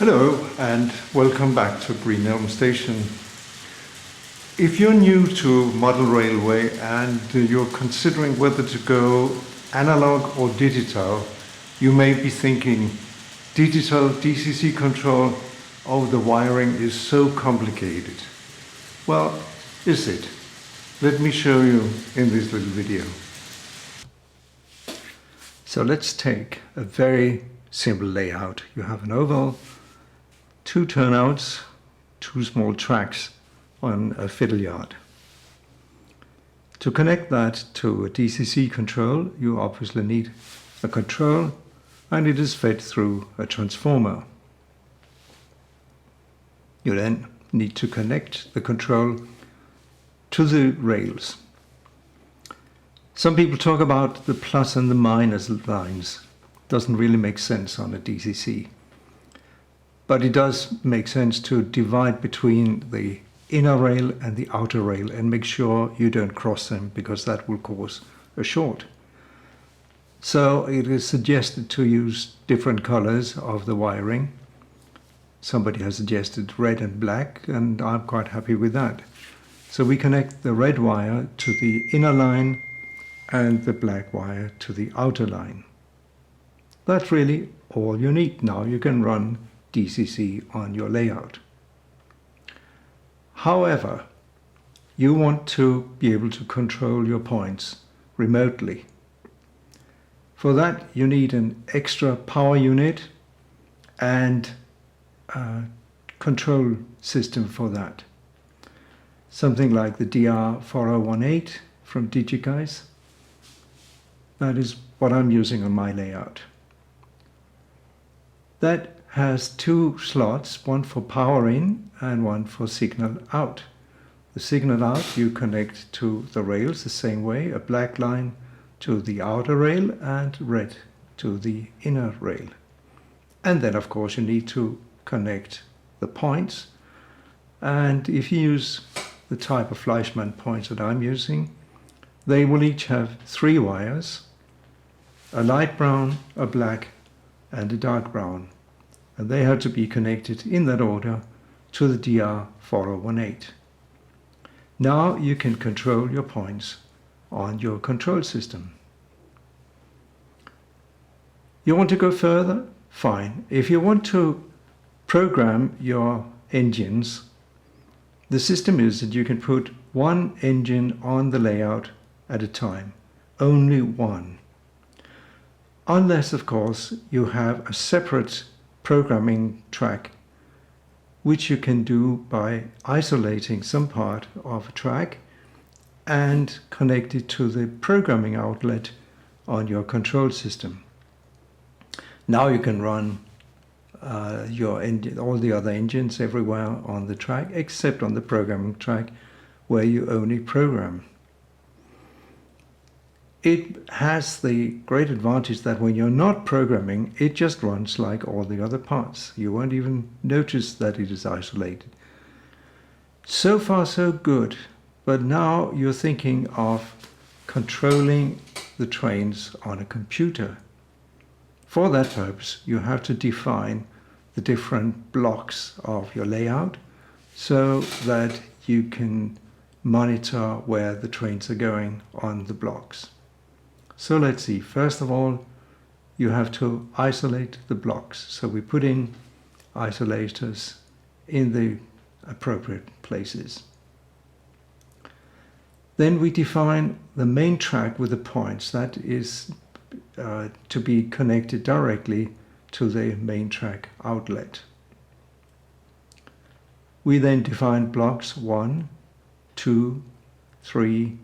Hello and welcome back to Greenelm Station. If you're new to model railway and you're considering whether to go analog or digital, you may be thinking, digital DCC control, oh, the wiring is so complicated. Well, is it? Let me show you in this little video. So let's take a very simple layout. You have an oval, two turnouts, two small tracks on a fiddle yard. To connect that to a DCC control, you obviously need a control, and it is fed through a transformer. You then need to connect the control to the rails. Some people talk about the plus and the minus lines. Doesn't really make sense on a DCC. But it does make sense to divide between the inner rail and the outer rail and make sure you don't cross them, because that will cause a short. So it is suggested to use different colors of the wiring. Somebody has suggested red and black, and I'm quite happy with that. So we connect the red wire to the inner line and the black wire to the outer line. That's really all you need. Now you can run DCC on your layout. However, you want to be able to control your points remotely. For that you need an extra power unit and a control system for that. Something like the DR4018 from DigiGuys. That is what I'm using on my layout. That has two slots, one for power in and one for signal out. The signal out you connect to the rails the same way, a black line to the outer rail and red to the inner rail. And then of course you need to connect the points. And if you use the type of Fleischmann points that I'm using, they will each have three wires, a light brown, a black and a dark brown. And they have to be connected in that order to the DR4018. Now you can control your points on your control system. You want to go further? Fine. If you want to program your engines, the system is that you can put one engine on the layout at a time, only one. Unless, of course, you have a separate programming track, which you can do by isolating some part of a track and connect it to the programming outlet on your control system. Now you can run all the other engines everywhere on the track, except on the programming track where you only program. It has the great advantage that when you're not programming, it just runs like all the other parts. You won't even notice that it is isolated. So far so good, but now you're thinking of controlling the trains on a computer. For that purpose, you have to define the different blocks of your layout so that you can monitor where the trains are going on the blocks. So let's see, first of all, you have to isolate the blocks. So we put in isolators in the appropriate places. Then we define the main track with the points. That is to be connected directly to the main track outlet. We then define blocks 1, 2, 3,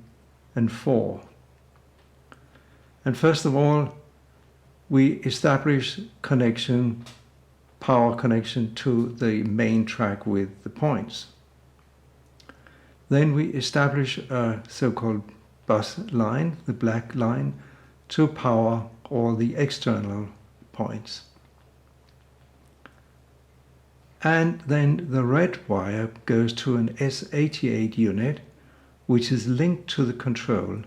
and 4. And first of all, we establish power connection to the main track with the points. Then we establish a so-called bus line, the black line, to power all the external points. And then the red wire goes to an S88 unit, which is linked to the control,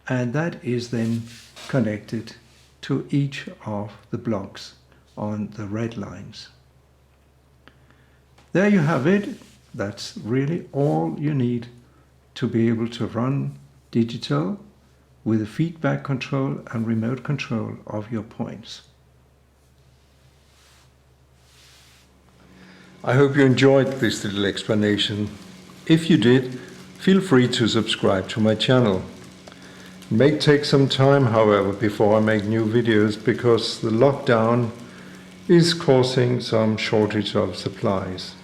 and that is then connected to each of the blocks on the red lines. There you have it. That's really all you need to be able to run digital with a feedback control and remote control of your points. I hope you enjoyed this little explanation. If you did, feel free to subscribe to my channel. It may take some time, however, before I make new videos because the lockdown is causing some shortage of supplies.